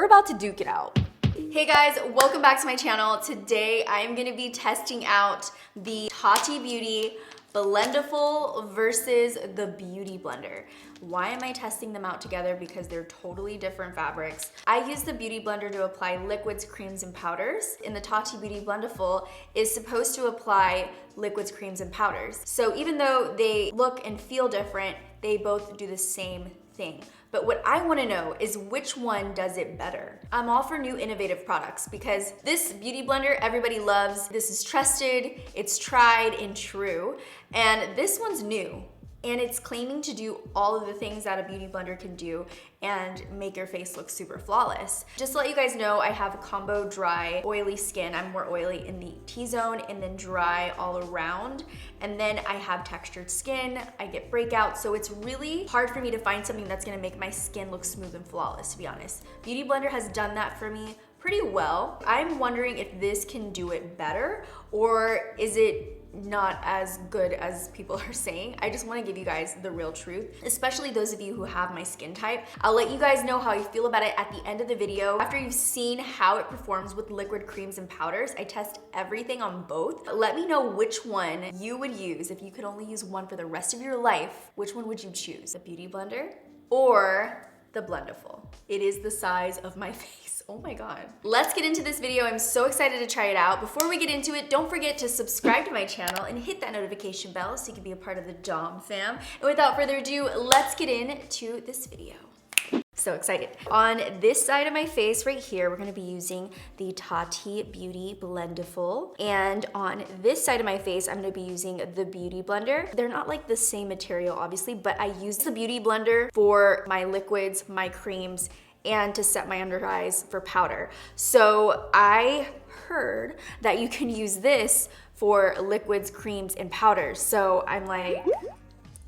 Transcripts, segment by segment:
We're about to duke it out. Hey guys, welcome back to my channel. Today I am gonna be testing out the Tati Beauty Blendiful versus the Beauty Blender. Why am I testing them out together? Because they're totally different fabrics. I use the Beauty Blender to apply liquids, creams, and powders. And the Tati Beauty Blendiful is supposed to apply liquids, creams, and powders. So even though they look and feel different, they both do the same thing. But what I wanna know is which one does it better? I'm all for new innovative products because this Beauty Blender everybody loves. This is trusted, it's tried and true. And this one's new. And it's claiming to do all of the things that a Beauty Blender can do and make your face look super flawless. Just to let you guys know, I have a combo dry, oily skin. I'm more oily in the T-zone and then dry all around. And then I have textured skin, I get breakouts, so it's really hard for me to find something that's gonna make my skin look smooth and flawless, to be honest. Beauty Blender has done that for me pretty well. I'm wondering if this can do it better, or is it not as good as people are saying. I just wanna give you guys the real truth, especially those of you who have my skin type. I'll let you guys know how you feel about it at the end of the video. After you've seen how it performs with liquid creams and powders, I test everything on both. Let me know which one you would use. If you could only use one for the rest of your life, which one would you choose? The Beauty Blender or the Blendiful? It is the size of my face. Oh my God. Let's get into this video. I'm so excited to try it out. Before we get into it, don't forget to subscribe to my channel and hit that notification bell so you can be a part of the Dom fam. And without further ado, let's get into this video. So excited. On this side of my face right here, we're gonna be using the Tati Beauty Blendiful. And on this side of my face, I'm gonna be using the Beauty Blender. They're not like the same material, obviously, but I use the Beauty Blender for my liquids, my creams, and to set my under eyes for powder. So I heard that you can use this for liquids, creams, and powders. So I'm like,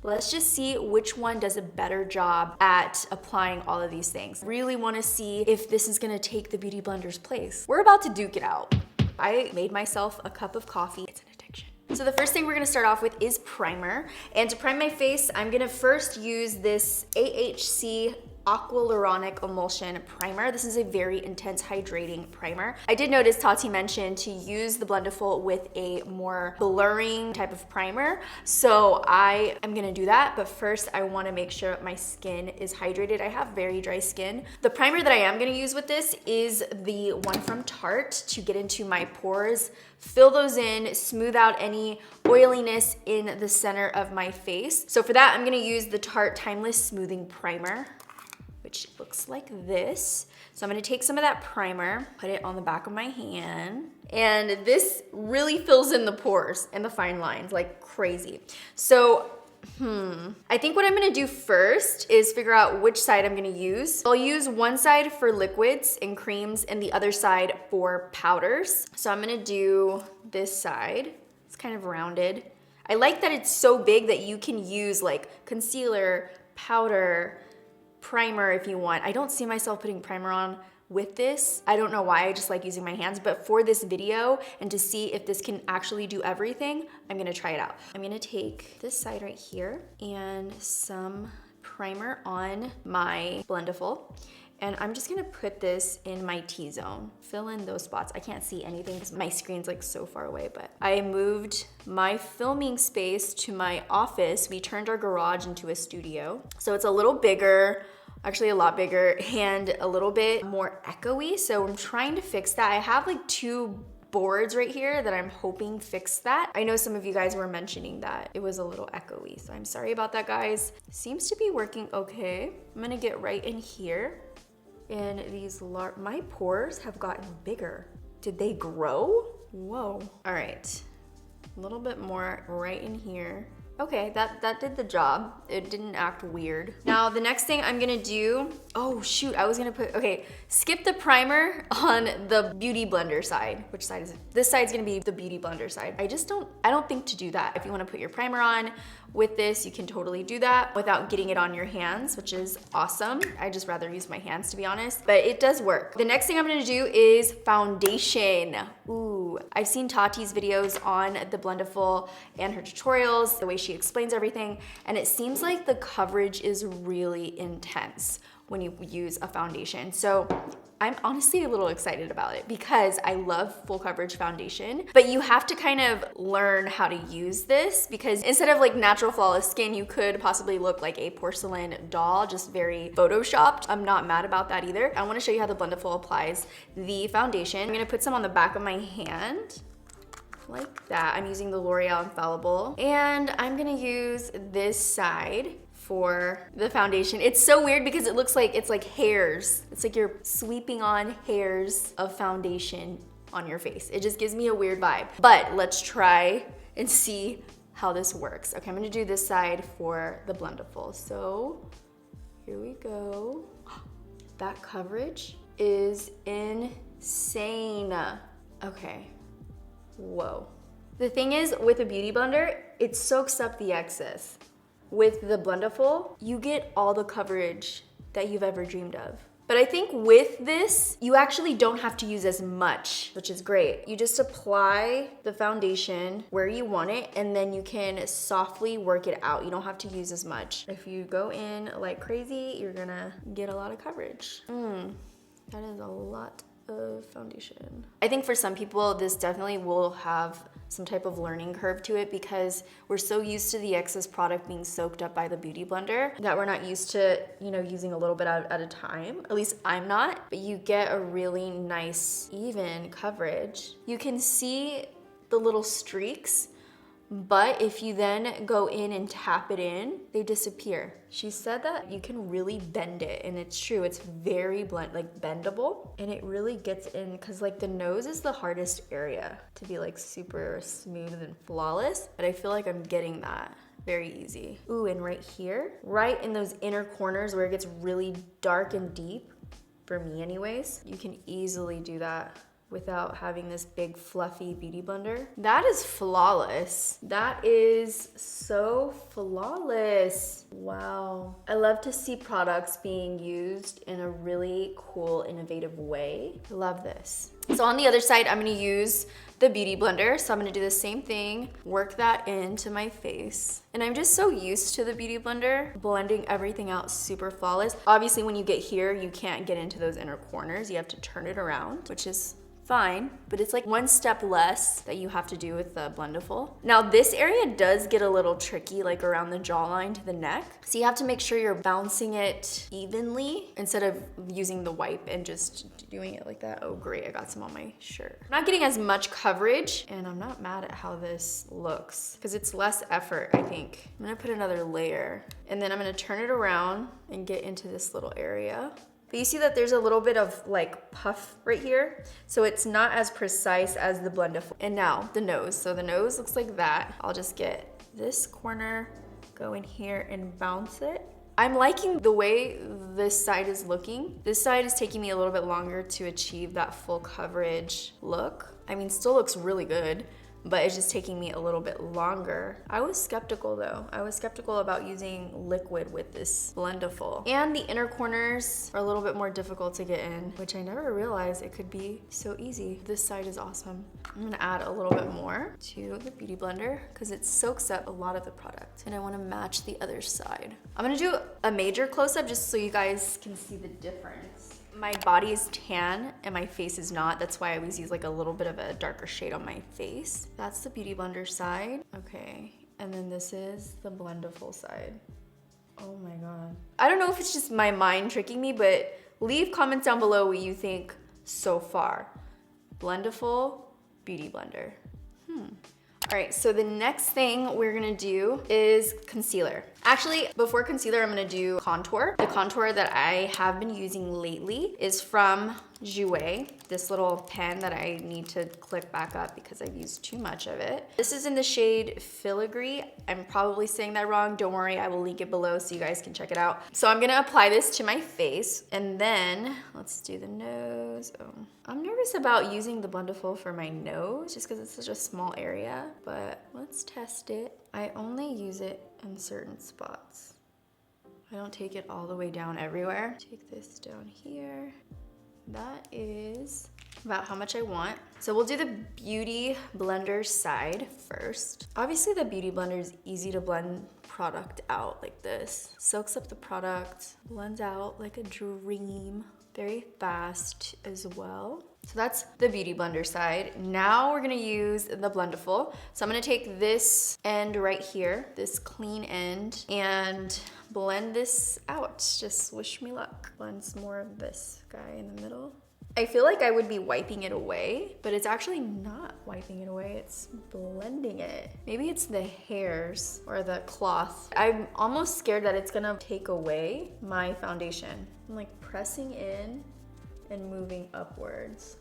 let's just see which one does a better job at applying all of these things. Really wanna see if this is gonna take the Beauty Blender's place. We're about to duke it out. I made myself a cup of coffee. It's an addiction. So the first thing we're gonna start off with is primer. And to prime my face, I'm gonna first use this AHC Aqualuronic Emulsion Primer. This is a very intense hydrating primer. I did notice Tati mentioned to use the Blendiful with a more blurring type of primer. So I am gonna do that, but first I wanna make sure my skin is hydrated. I have very dry skin. The primer that I am gonna use with this is the one from Tarte to get into my pores, fill those in, smooth out any oiliness in the center of my face. So for that, I'm gonna use the Tarte Timeless Smoothing Primer, which looks like this. So I'm gonna take some of that primer, put it on the back of my hand, and this really fills in the pores and the fine lines like crazy. So, I think what I'm gonna do first is figure out which side I'm gonna use. I'll use one side for liquids and creams and the other side for powders. So I'm gonna do this side. It's kind of rounded. I like that it's so big that you can use like concealer, powder, primer if you want. I don't see myself putting primer on with this. I don't know why, I just like using my hands, but for this video and to see if this can actually do everything, I'm gonna try it out. I'm gonna take this side right here and some primer on my Blendiful. And I'm just gonna put this in my T-zone. Fill in those spots. I can't see anything because my screen's like so far away, but I moved my filming space to my office. We turned our garage into a studio. So it's a little bigger, actually a lot bigger, and a little bit more echoey. So I'm trying to fix that. I have like two boards right here that I'm hoping fix that. I know some of you guys were mentioning that it was a little echoey, so I'm sorry about that, guys. Seems to be working okay. I'm gonna get right in here. And these my pores have gotten bigger. Did they grow? Whoa. All right, a little bit more right in here. Okay, that did the job. It didn't act weird. Now the next thing I'm gonna do, oh shoot, I was gonna put, okay, skip the primer on the Beauty Blender side. Which side is it? This side's gonna be the Beauty Blender side. I don't think to do that. If you wanna put your primer on with this, you can totally do that without getting it on your hands, which is awesome. I just rather use my hands, to be honest, but it does work. The next thing I'm gonna do is foundation. Ooh, I've seen Tati's videos on the Blendiful and her tutorials, the way she explains everything, and it seems like the coverage is really intense. when you use a foundation. So I'm honestly a little excited about it because I love full coverage foundation, but you have to kind of learn how to use this because instead of like natural flawless skin, you could possibly look like a porcelain doll, just very photoshopped. I'm not mad about that either. I wanna show you how the Blendiful applies the foundation. I'm gonna put some on the back of my hand, like that. I'm using the L'Oreal Infallible, and I'm gonna use this side for the foundation. It's so weird because it looks like it's like hairs. It's like you're sweeping on hairs of foundation on your face. It just gives me a weird vibe. But let's try and see how this works. Okay, I'm gonna do this side for the Blendiful. So here we go. That coverage is insane. Okay, whoa. The thing is, with a Beauty Blender, it soaks up the excess. With the Blendiful, you get all the coverage that you've ever dreamed of. But I think with this, you actually don't have to use as much, which is great. You just apply the foundation where you want it, and then you can softly work it out. You don't have to use as much. If you go in like crazy, you're gonna get a lot of coverage. That is a lot of foundation. I think for some people, this definitely will have some type of learning curve to it because we're so used to the excess product being soaked up by the Beauty Blender that we're not used to, you know, using a little bit at a time. At least I'm not, but you get a really nice, even coverage. You can see the little streaks, but if you then go in and tap it in, they disappear. She said that you can really bend it, and it's true. It's very bendable, and it really gets in because like the nose is the hardest area to be like super smooth and flawless, but I feel like I'm getting that very easy. Ooh, and right here, right in those inner corners where it gets really dark and deep, for me anyways, you can easily do that without having this big fluffy Beauty Blender. That is flawless. That is so flawless. Wow. I love to see products being used in a really cool, innovative way. I love this. So on the other side, I'm gonna use the Beauty Blender. So I'm gonna do the same thing, work that into my face. And I'm just so used to the Beauty Blender, blending everything out super flawless. Obviously, when you get here, you can't get into those inner corners. You have to turn it around, which is fine, but it's like one step less that you have to do with the Blendiful. Now this area does get a little tricky, like around the jawline to the neck. So you have to make sure you're bouncing it evenly instead of using the wipe and just doing it like that. Oh great, I got some on my shirt. I'm not getting as much coverage, and I'm not mad at how this looks because it's less effort, I think. I'm gonna put another layer, and then I'm gonna turn it around and get into this little area. But you see that there's a little bit of like puff right here. So it's not as precise as the Blendiful. And now the nose. So the nose looks like that. I'll just get this corner, go in here and bounce it. I'm liking the way this side is looking. This side is taking me a little bit longer to achieve that full coverage look. I mean, still looks really good, but it's just taking me a little bit longer. I was skeptical though. I was skeptical about using liquid with this Blendiful. And the inner corners are a little bit more difficult to get in, which I never realized it could be so easy. This side is awesome. I'm gonna add a little bit more to the Beauty Blender because it soaks up a lot of the product, and I wanna match the other side. I'm gonna do a major close-up just so you guys can see the difference. My body is tan and my face is not. That's why I always use like a little bit of a darker shade on my face. That's the Beauty Blender side. Okay, and then this is the Blendiful side. Oh my God. I don't know if it's just my mind tricking me, but leave comments down below what you think so far. Blendiful, Beauty Blender. All right, so the next thing we're gonna do is concealer. Actually, before concealer, I'm gonna do contour. The contour that I have been using lately is from Jouer, this little pen that I need to click back up because I've used too much of it. This is in the shade Filigree. I'm probably saying that wrong. Don't worry, I will link it below so you guys can check it out. So I'm gonna apply this to my face, and then let's do the nose. Oh, I'm nervous about using the Blendiful for my nose just because it's such a small area, but let's test it. I only use it in certain spots. I don't take it all the way down everywhere. Take this down here. That is about how much I want. So we'll do the Beauty Blender side first. Obviously the Beauty Blender is easy to blend product out like this. Soaks up the product, blends out like a dream. Very fast as well. So that's the Beauty Blender side. Now we're gonna use the Blendiful. So I'm gonna take this end right here, this clean end, and blend this out. Just wish me luck. Blend some more of this guy in the middle. I feel like I would be wiping it away, but it's actually not wiping it away, it's blending it. Maybe it's the hairs or the cloth. I'm almost scared that it's gonna take away my foundation. I'm like pressing in and moving upwards.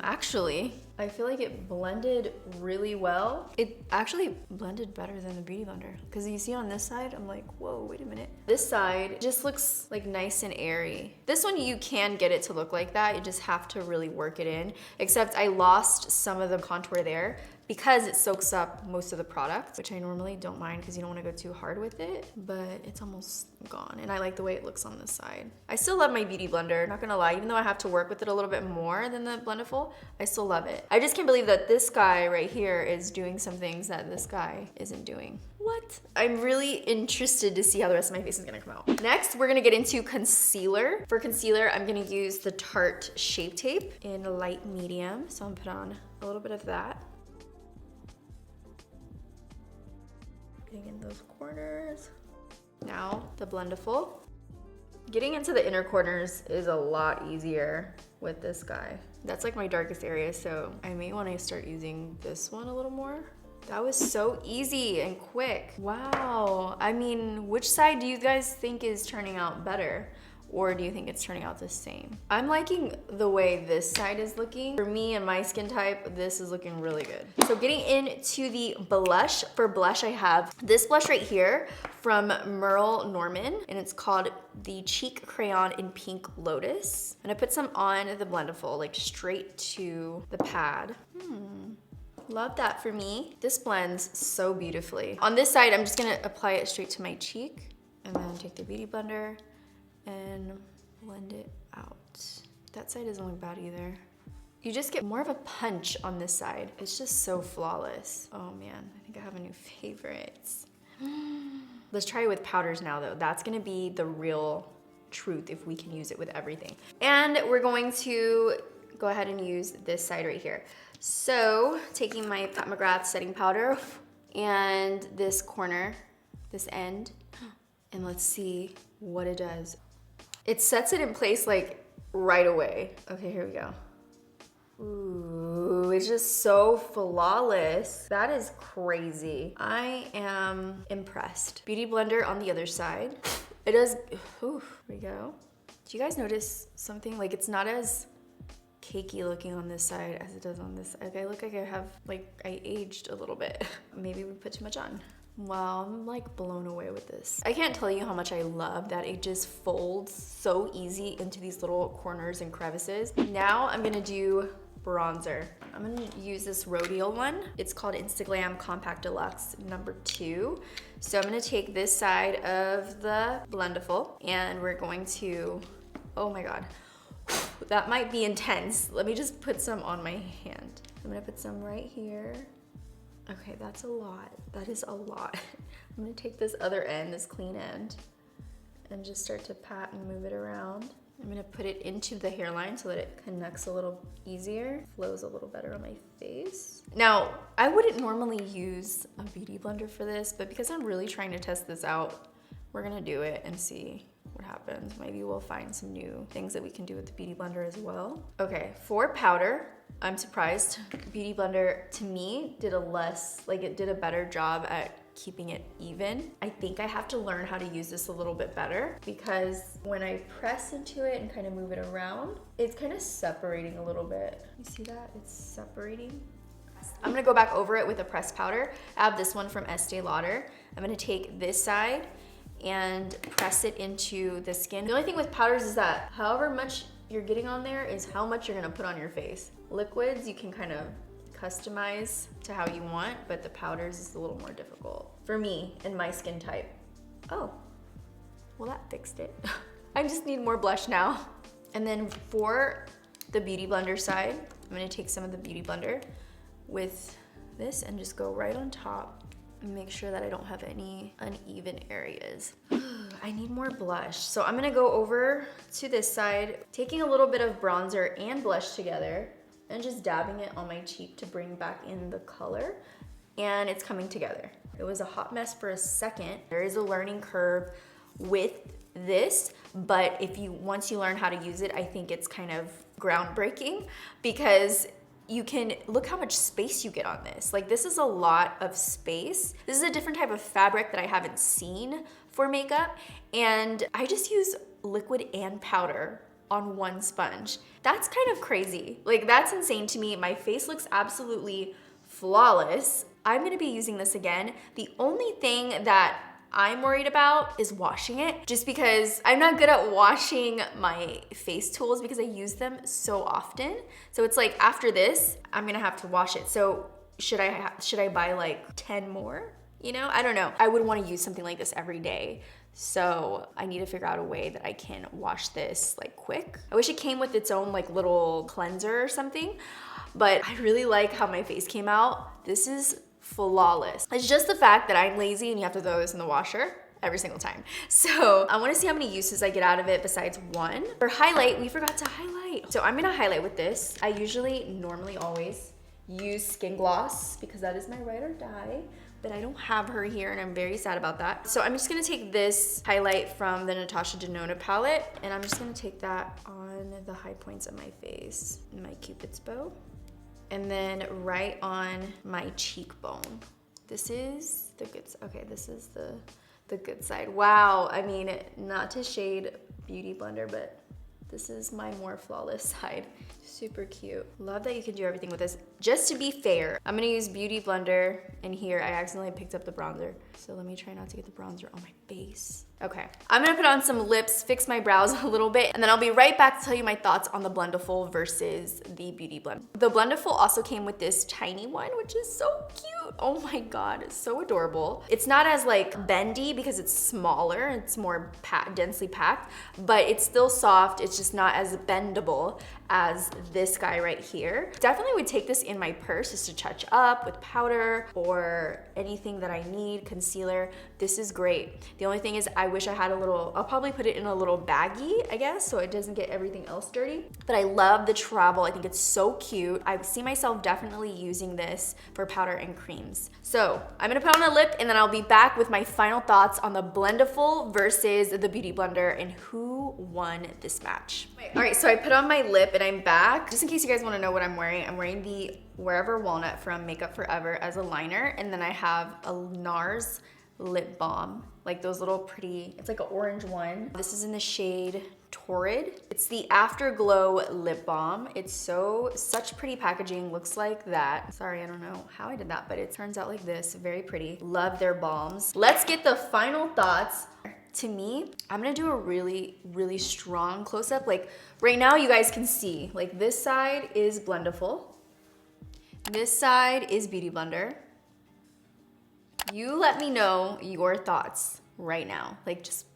Actually, I feel like it blended really well. It actually blended better than the Beauty Blender. Because you see on this side, I'm like, whoa, wait a minute. This side just looks like nice and airy. This one, you can get it to look like that. You just have to really work it in. Except I lost some of the contour there because it soaks up most of the product, which I normally don't mind because you don't want to go too hard with it, but it's almost gone. And I like the way it looks on this side. I still love my Beauty Blender, not gonna lie. Even though I have to work with it a little bit more than the Blendiful, I still love it. I just can't believe that this guy right here is doing some things that this guy isn't doing. What? I'm really interested to see how the rest of my face is gonna come out. Next, we're gonna get into concealer. For concealer, I'm gonna use the Tarte Shape Tape in light medium. So I'm gonna put on a little bit of that. Getting in those corners. Now, the Blendiful. Getting into the inner corners is a lot easier with this guy. That's like my darkest area, so I may want to start using this one a little more. That was so easy and quick. Wow. I mean, which side do you guys think is turning out better? Or do you think it's turning out the same? I'm liking the way this side is looking. For me and my skin type, this is looking really good. So getting into the blush. For blush, I have this blush right here from Merle Norman, and it's called the Cheek Crayon in Pink Lotus. And I put some on the Blendiful, like straight to the pad. Love that for me. This blends so beautifully. On this side, I'm just gonna apply it straight to my cheek and then take the Beauty Blender and blend it out. That side doesn't look bad either. You just get more of a punch on this side. It's just so flawless. Oh man, I think I have a new favorite. Let's try it with powders now though. That's gonna be the real truth if we can use it with everything. And we're going to go ahead and use this side right here. So taking my Pat McGrath setting powder and this corner, this end, and let's see what it does. It sets it in place like right away. Okay, here we go. Ooh, it's just so flawless. That is crazy. I am impressed. Beauty Blender on the other side. It does, ooh, here we go. Do you guys notice something? Like it's not as cakey looking on this side as it does on this side. Okay, I look like I have, like I aged a little bit. Maybe we put too much on. Wow, I'm like blown away with this. I can't tell you how much I love that it just folds so easy into these little corners and crevices. Now I'm gonna do bronzer. I'm gonna use this Rodial one. It's called Instaglam Compact Deluxe #2. So I'm gonna take this side of the Blendiful and we're going to, oh my God, that might be intense. Let me just put some on my hand. I'm gonna put some right here. Okay, that's a lot. That is a lot. I'm gonna take this other end, this clean end, and just start to pat and move it around. I'm gonna put it into the hairline so that it connects a little easier, flows a little better on my face. Now, I wouldn't normally use a Beauty Blender for this, but because I'm really trying to test this out, we're gonna do it and see what happens. Maybe we'll find some new things that we can do with the Beauty Blender as well. Okay, for powder, I'm surprised. Beauty Blender, to me, did a better job at keeping it even. I think I have to learn how to use this a little bit better because when I press into it and kind of move it around, it's kind of separating a little bit. You see that? It's separating. I'm gonna go back over it with a pressed powder. I have this one from Estee Lauder. I'm gonna take this side and press it into the skin. The only thing with powders is that however much you're getting on there is how much you're gonna put on your face. Liquids, you can kind of customize to how you want, but the powders is a little more difficult for me and my skin type. Oh, well that fixed it. I just need more blush now. And then for the Beauty Blender side, I'm gonna take some of the Beauty Blender with this and just go right on top make sure that I don't have any uneven areas. I need more blush. So I'm gonna go over to this side, taking a little bit of bronzer and blush together and just dabbing it on my cheek to bring back in the color. And it's coming together. It was a hot mess for a second. There is a learning curve with this, but once you learn how to use it, I think it's kind of groundbreaking because you can look how much space you get on this. Like, this is a lot of space. This is a different type of fabric that I haven't seen for makeup, and I just use liquid and powder on one sponge. That's kind of crazy. Like, that's insane to me. My face looks absolutely flawless. I'm gonna be using this again. The only thing that I'm worried about is washing it, just because I'm not good at washing my face tools because I use them so often. So it's like, after this, I'm gonna have to wash it. So should I buy like 10 more? You know, I don't know. I would wanna use something like this every day. So I need to figure out a way that I can wash this like quick. I wish it came with its own like little cleanser or something, but I really like how my face came out. This is flawless. It's just the fact that I'm lazy and you have to throw this in the washer every single time. So I wanna see how many uses I get out of it besides one. For highlight, we forgot to highlight. So I'm gonna highlight with this. I normally always use Skin Gloss because that is my ride or die, but I don't have her here and I'm very sad about that. So I'm just gonna take this highlight from the Natasha Denona palette and I'm just gonna take that on the high points of my face, my Cupid's bow. And then right on my cheekbone. This is the good side. Okay, this is the good side. Wow, I mean, not to shade Beauty Blender, but this is my more flawless side. Super cute. Love that you can do everything with this. Just to be fair, I'm gonna use Beauty Blender, and here I accidentally picked up the bronzer. So let me try not to get the bronzer on my face. Okay, I'm gonna put on some lips, fix my brows a little bit, and then I'll be right back to tell you my thoughts on the Blendiful versus the Beauty Blend. The Blendiful also came with this tiny one, which is so cute. Oh my God, it's so adorable. It's not as like bendy because it's smaller, it's more densely packed, but it's still soft. It's just not as bendable as this guy right here. Definitely would take this in my purse just to touch up with powder or anything that I need, concealer. This is great. The only thing is I wish I had I'll probably put it in a little baggie, I guess, so it doesn't get everything else dirty. But I love the travel. I think it's so cute. I see myself definitely using this for powder and creams. So I'm gonna put on a lip and then I'll be back with my final thoughts on the Blendiful versus the Beauty Blender and who won this match. All right, so I put on my lip and I'm back. Just in case you guys wanna know what I'm wearing the Wherever Walnut from Makeup Forever as a liner, and then I have a NARS lip balm, like those little pretty, it's like an orange one. This is in the shade Torrid. It's the Afterglow lip balm. It's such pretty packaging, looks like that. Sorry, I don't know how I did that, but it turns out like this, very pretty. Love their balms. Let's get the final thoughts. To me, I'm gonna do a really, really strong close-up. Like right now you guys can see, like this side is Blendiful. This side is Beauty Blender. You let me know your thoughts right now. Like just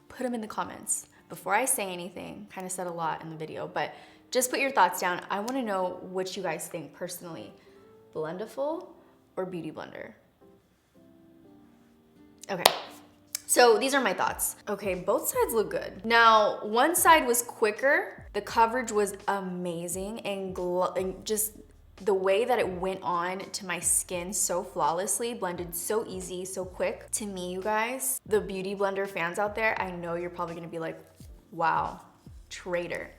put them in the comments. Before I say anything, kind of said a lot in the video, but just put your thoughts down. I wanna know what you guys think personally. Blendiful or Beauty Blender? Okay, so these are my thoughts. Okay, both sides look good. Now, one side was quicker. The coverage was amazing and just the way that it went on to my skin so flawlessly, blended so easy, so quick. To me, you guys, the Beauty Blender fans out there, I know you're probably gonna be like, wow, traitor.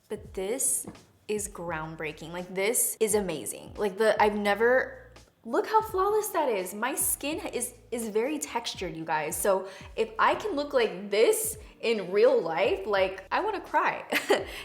But this is groundbreaking. Like this is amazing. Like look how flawless that is. My skin is very textured, you guys. So if I can look like this in real life, like I wanna cry.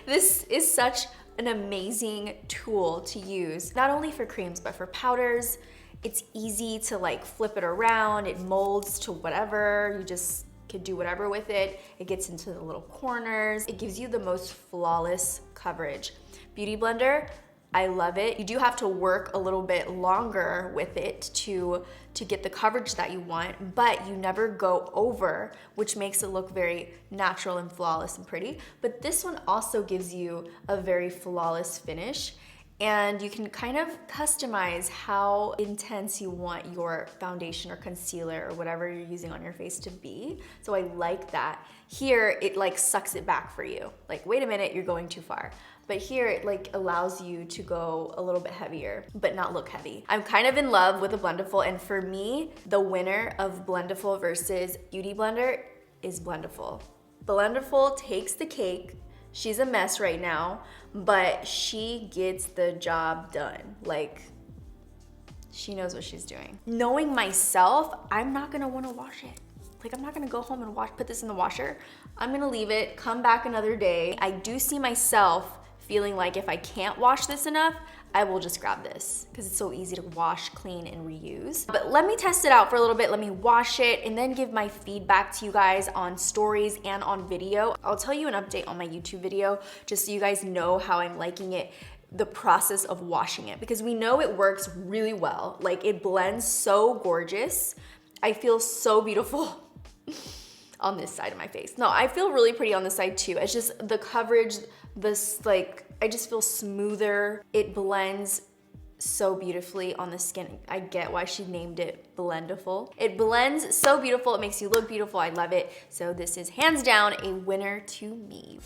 This is such an amazing tool to use, not only for creams, but for powders. It's easy to like flip it around. It molds to whatever. You just could do whatever with it. It gets into the little corners. It gives you the most flawless coverage. Beauty Blender, I love it. You do have to work a little bit longer with it to get the coverage that you want, but you never go over, which makes it look very natural and flawless and pretty. But this one also gives you a very flawless finish. and you can kind of customize how intense you want your foundation or concealer or whatever you're using on your face to be. So I like that. Here, it like sucks it back for you. Like, wait a minute, you're going too far. But here it like allows you to go a little bit heavier, but not look heavy. I'm kind of in love with the Blendiful, and for me, the winner of Blendiful versus Beauty Blender is Blendiful. Blendiful takes the cake. She's a mess right now, but she gets the job done. Like, she knows what she's doing. Knowing myself, I'm not gonna wanna wash it. Like, I'm not gonna go home and put this in the washer. I'm gonna leave it, come back another day. I do see myself feeling like if I can't wash this enough, I will just grab this because it's so easy to wash, clean, and reuse. But let me test it out for a little bit. Let me wash it and then give my feedback to you guys on stories and on video. I'll tell you an update on my YouTube video just so you guys know how I'm liking it, the process of washing it, because we know it works really well. Like, it blends so gorgeous. I feel so beautiful on this side of my face. No, I feel really pretty on this side too. It's just the coverage, this like, I just feel smoother. It blends so beautifully on the skin. I get why she named it Blendiful. It blends so beautiful. It makes you look beautiful. I love it. So this is hands down a winner to me.